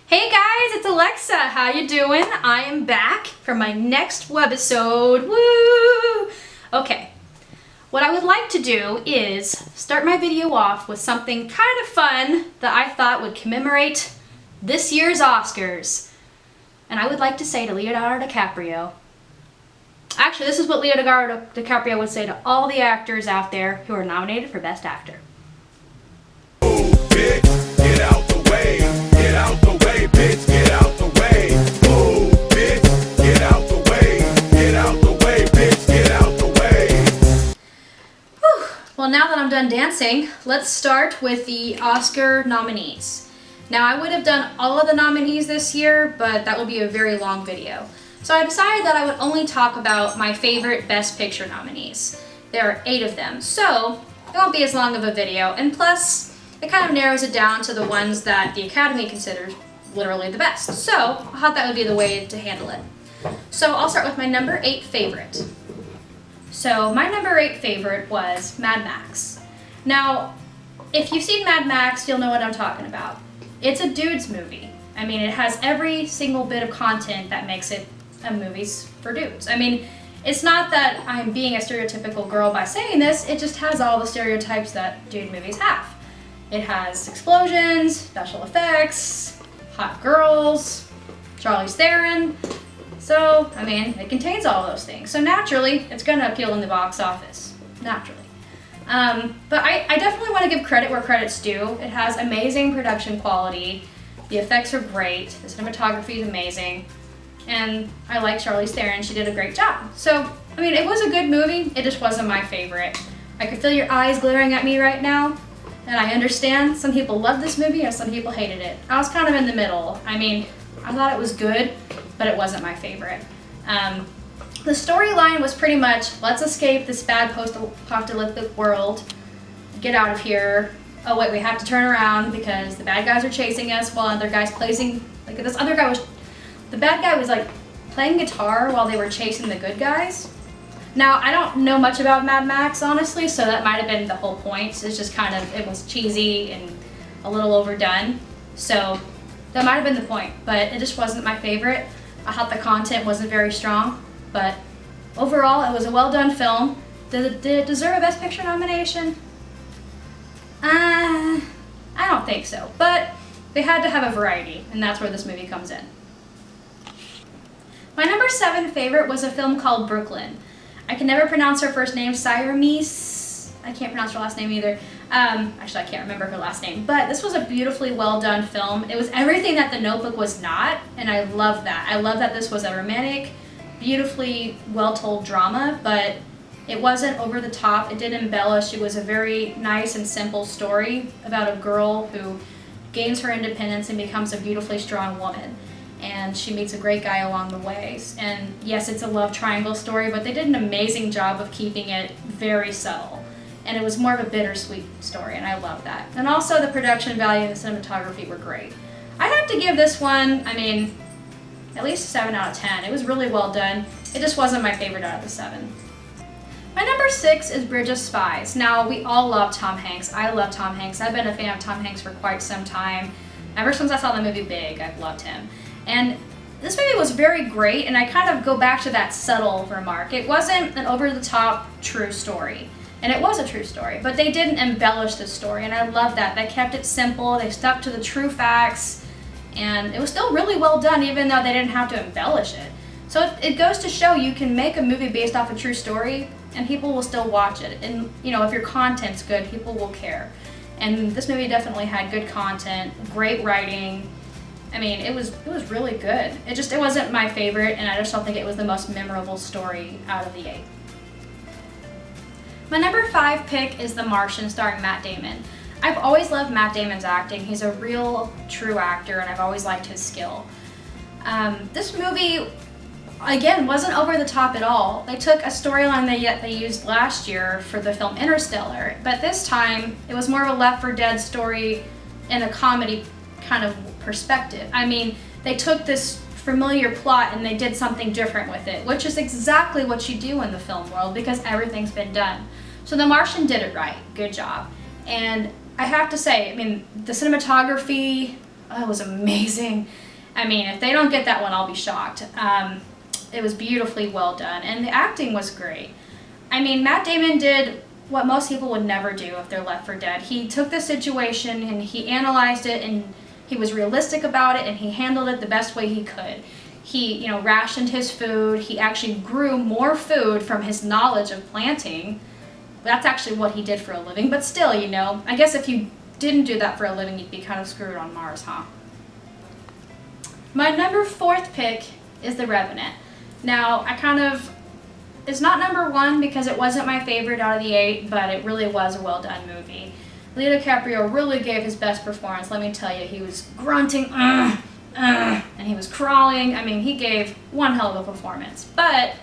Hey guys, it's Alexa. How you doing? I am back for my next webisode. Woo! Okay, what I would like to do is start my video off with something kind of fun that I thought would commemorate this year's Oscars. And I would like to say to Leonardo DiCaprio, actually this is what Leonardo DiCaprio would say to all the actors out there who are nominated for Best Actor. Oh, bitch, get out the way. Get out the way, bitch, get out the way. Oh, bitch, get out the way. Get out the way, bitch, get out the way. Whew. Well, now that I'm done dancing, let's start with the Oscar nominees. Now, I would have done all of the nominees this year, but that would be a very long video. So I decided that I would only talk about my favorite Best Picture nominees. There are 8 of them, so it won't be as long of a video, and plus, it kind of narrows it down to the ones that the Academy considers literally the best. So I thought that would be the way to handle it. So I'll start with my number 8 favorite. So my number 8 favorite was Mad Max. Now, if you've seen Mad Max, you'll know what I'm talking about. It's a dudes movie. I mean, it has every single bit of content that makes it a movie for dudes. I mean, it's not that I'm being a stereotypical girl by saying this, it just has all the stereotypes that dude movies have. It has explosions, special effects, hot girls, Charlize Theron. So, I mean, it contains all those things. So naturally, it's going to appeal in the box office. Naturally. But I definitely want to give credit where credit's due. It has amazing production quality. The effects are great. The cinematography is amazing. And I like Charlize Theron. She did a great job. So, I mean, it was a good movie. It just wasn't my favorite. I could feel your eyes glaring at me right now. And I understand some people loved this movie and some people hated it. I was kind of in the middle. I mean, I thought it was good, but it wasn't my favorite. The storyline was pretty much, let's escape this bad post-apocalyptic world, get out of here. Oh wait, we have to turn around because the bad guys are chasing us while other guys playing, like this other guy was, the bad guy was like playing guitar while they were chasing the good guys. Now, I don't know much about Mad Max, honestly, so that might have been the whole point. It's just kind of, it was cheesy and a little overdone. So that might have been the point, but it just wasn't my favorite. I thought the content wasn't very strong, but overall, it was a well-done film. Did it deserve a Best Picture nomination? I don't think so, but they had to have a variety, and that's where this movie comes in. My number 7 favorite was a film called Brooklyn. I can never pronounce her first name, Siremise. I can't pronounce her last name either. Actually, I can't remember her last name. But this was a beautifully well done film. It was everything that The Notebook was not, and I love that. I love that this was a romantic, beautifully well told drama, but it wasn't over the top. It didn't embellish. It was a very nice and simple story about a girl who gains her independence and becomes a beautifully strong woman. And she meets a great guy along the way. And yes, it's a love triangle story, but they did an amazing job of keeping it very subtle. And it was more of a bittersweet story, and I love that. And also the production value and the cinematography were great. I have to give this one, I mean, at least a 7 out of 10. It was really well done. It just wasn't my favorite out of the 7. My number 6 is Bridge of Spies. Now, we all love Tom Hanks. I love Tom Hanks. I've been a fan of Tom Hanks for quite some time. Ever since I saw the movie Big, I've loved him. And this movie was very great, and I kind of go back to that subtle remark. It wasn't an over-the-top true story, and it was a true story, but they didn't embellish the story, and I love that. They kept it simple, they stuck to the true facts, and it was still really well done, even though they didn't have to embellish it. So it goes to show you can make a movie based off a true story, and people will still watch it. And, you know, if your content's good, people will care. And this movie definitely had good content, great writing. I mean, it was really good. It wasn't my favorite, and I just don't think it was the most memorable story out of the 8. My number 5 pick is The Martian, starring Matt Damon. I've always loved Matt Damon's acting. He's a real, true actor, and I've always liked his skill. This movie, again, wasn't over the top at all. They took a storyline they used last year for the film Interstellar, but this time it was more of a Left 4 Dead story in a comedy kind of perspective. I mean, they took this familiar plot and they did something different with it, which is exactly what you do in the film world because everything's been done. So The Martian did it right. Good job. And I have to say, I mean, the cinematography, Oh, it was amazing. I mean, if they don't get that one, I'll be shocked. It was beautifully well done, and the acting was great. I mean, Matt Damon did what most people would never do if they're left for dead. He took the situation and he analyzed it, and he was realistic about it, and he handled it the best way he could. He, rationed his food. He actually grew more food from his knowledge of planting. That's actually what he did for a living, but still, I guess if you didn't do that for a living, you'd be kind of screwed on Mars, huh? My number 4th pick is The Revenant. Now, it's not number 1 because it wasn't my favorite out of the 8, but it really was a well-done movie. Leo DiCaprio really gave his best performance, let me tell you. He was grunting, and he was crawling. I mean, he gave one hell of a performance. But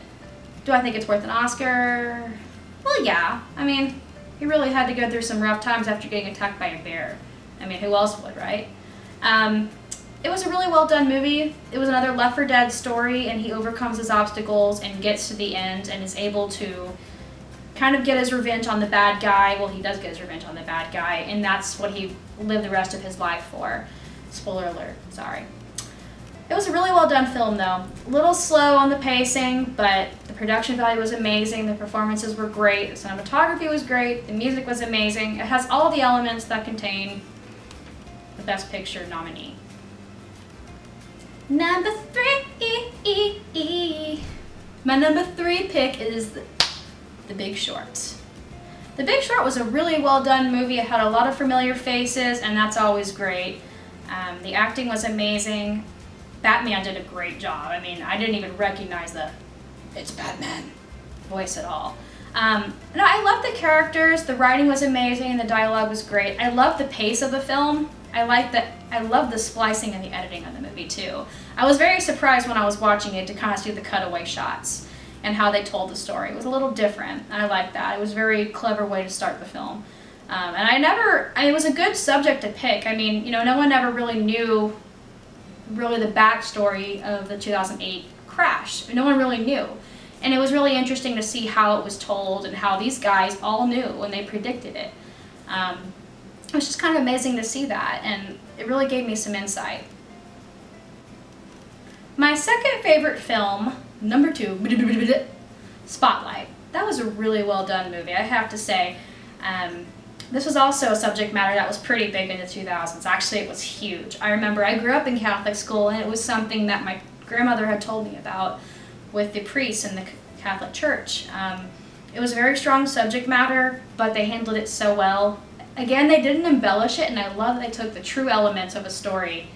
do I think it's worth an Oscar? Well, yeah. I mean, he really had to go through some rough times after getting attacked by a bear. I mean, who else would, right? It was a really well done movie. It was another Left 4 Dead story, and he overcomes his obstacles and gets to the end and is able to kind of get his revenge on the bad guy. Well, he does get his revenge on the bad guy, and that's what he lived the rest of his life for. Spoiler alert, sorry. It was a really well done film, though. A little slow on the pacing, but the production value was amazing. The performances were great. The cinematography was great. The music was amazing. It has all the elements that contain the Best Picture nominee. Number 3. My number 3 pick is The Big Short. The Big Short was a really well done movie. It had a lot of familiar faces, and that's always great. The acting was amazing. Batman did a great job. I mean, I didn't even recognize the "it's Batman" voice at all. No, I loved the characters. The writing was amazing. The dialogue was great. I loved the pace of the film. I love the splicing and the editing of the movie too. I was very surprised when I was watching it to kind of see the cutaway shots and how they told the story. It was a little different, and I liked that. It was a very clever way to start the film. And it was a good subject to pick. I mean, no one ever really knew the backstory of the 2008 crash. No one really knew. And it was really interesting to see how it was told and how these guys all knew when they predicted it. It was just kind of amazing to see that, and it really gave me some insight. My second favorite film, number 2, Spotlight. That was a really well done movie, I have to say. This was also a subject matter that was pretty big in the 2000s. Actually, it was huge. I remember I grew up in Catholic school, and it was something that my grandmother had told me about with the priests in the Catholic Church. It was a very strong subject matter, but they handled it so well. Again, they didn't embellish it, and I love that they took the true elements of a story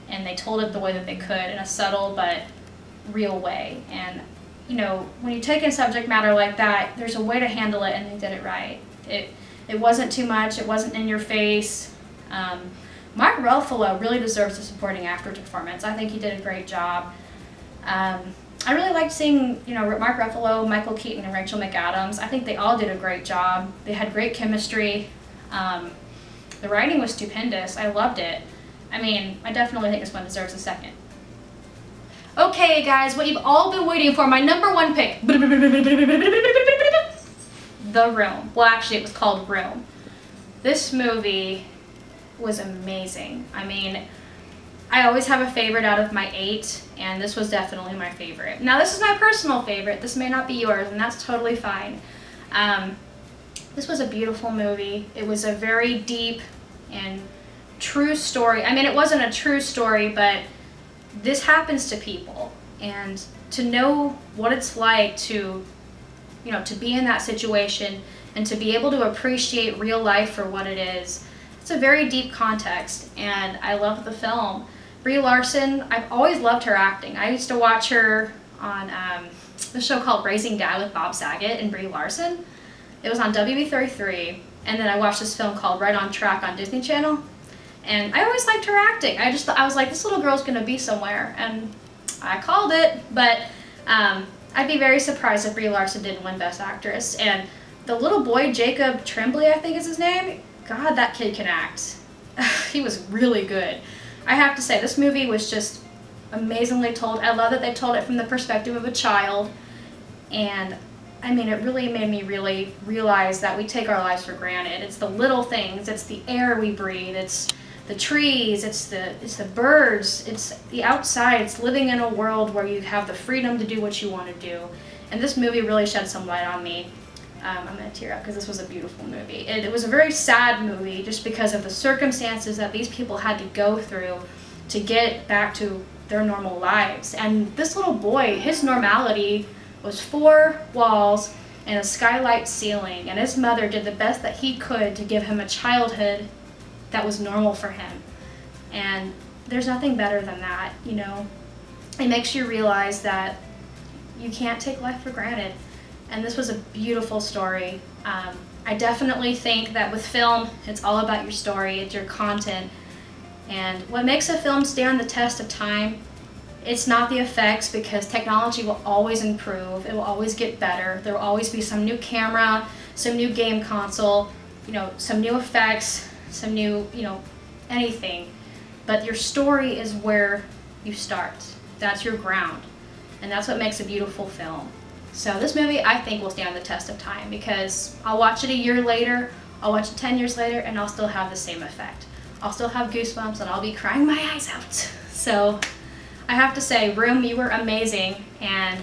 and they told it the way that they could in a subtle but real way. And, when you take a subject matter like that, there's a way to handle it, and they did it right. It wasn't too much. It wasn't in your face. Mark Ruffalo really deserves a supporting actor performance. I think he did a great job. I really liked seeing, Mark Ruffalo, Michael Keaton, and Rachel McAdams. I think they all did a great job. They had great chemistry. The writing was stupendous. I loved it. I mean, I definitely think this one deserves a second. Okay, guys, what you've all been waiting for, my number 1 pick. The Room. Well, actually, it was called Room. This movie was amazing. I mean, I always have a favorite out of my 8, and this was definitely my favorite. Now, this is my personal favorite. This may not be yours, and that's totally fine. This was a beautiful movie. It was a very deep and true story. I mean, it wasn't a true story, but this happens to people. And to know what it's like to be in that situation and to be able to appreciate real life for what it is, it's a very deep context, and I love the film. Brie Larson, I've always loved her acting. I used to watch her on the show called Raising Dad with Bob Saget and Brie Larson. It was on WB33, and then I watched this film called Right on Track on Disney Channel, and I always liked her acting. I was like, this little girl's gonna be somewhere, and I called it, but I'd be very surprised if Brie Larson didn't win Best Actress. And the little boy, Jacob Tremblay, I think is his name, God, that kid can act. He was really good. I have to say, this movie was just amazingly told. I love that they told it from the perspective of a child, and I mean, it really made me really realize that we take our lives for granted. It's the little things. It's the air we breathe. It's the trees, it's the birds, it's the outside, it's living in a world where you have the freedom to do what you want to do. And this movie really shed some light on me. I'm going to tear up because this was a beautiful movie. It was a very sad movie just because of the circumstances that these people had to go through to get back to their normal lives. And this little boy, his normality was 4 walls and a skylight ceiling, and his mother did the best that he could to give him a childhood that was normal for him. And there's nothing better than that, you know. It makes you realize that you can't take life for granted. And this was a beautiful story. I definitely think that with film, it's all about your story, it's your content. And what makes a film stand the test of time, it's not the effects, because technology will always improve, it will always get better. There will always be some new camera, some new game console, you know, some new effects, some new, you know, anything. But your story is where you start. That's your ground. And that's what makes a beautiful film. So this movie, I think, will stand the test of time, because I'll watch it a year later, I'll watch it 10 years later, and I'll still have the same effect. I'll still have goosebumps, and I'll be crying my eyes out. So I have to say, Room, you were amazing, and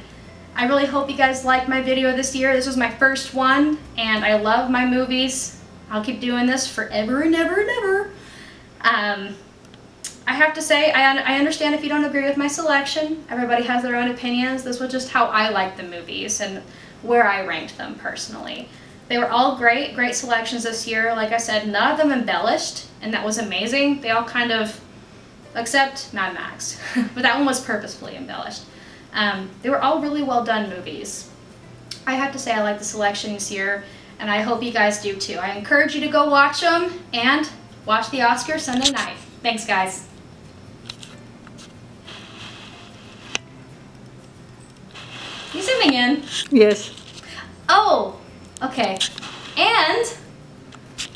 I really hope you guys liked my video this year. This was my first one, and I love my movies. I'll keep doing this forever and ever and ever. I have to say, I understand if you don't agree with my selection. Everybody has their own opinions. This was just how I liked the movies and where I ranked them personally. They were all great selections this year. Like I said, none of them embellished, and that was amazing. They all kind of, except Mad Max, but that one was purposefully embellished. They were all really well done movies. I have to say I like the selections here, and I hope you guys do too. I encourage you to go watch them and watch the Oscars Sunday night. Thanks, guys. You zooming in? Yes. Oh, okay. And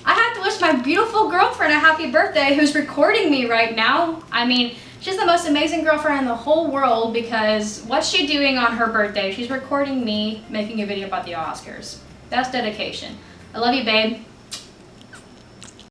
I have to wish my beautiful girlfriend a happy birthday who's recording me right now. I mean, she's the most amazing girlfriend in the whole world, because what's she doing on her birthday? She's recording me making a video about the Oscars. That's dedication. I love you, babe.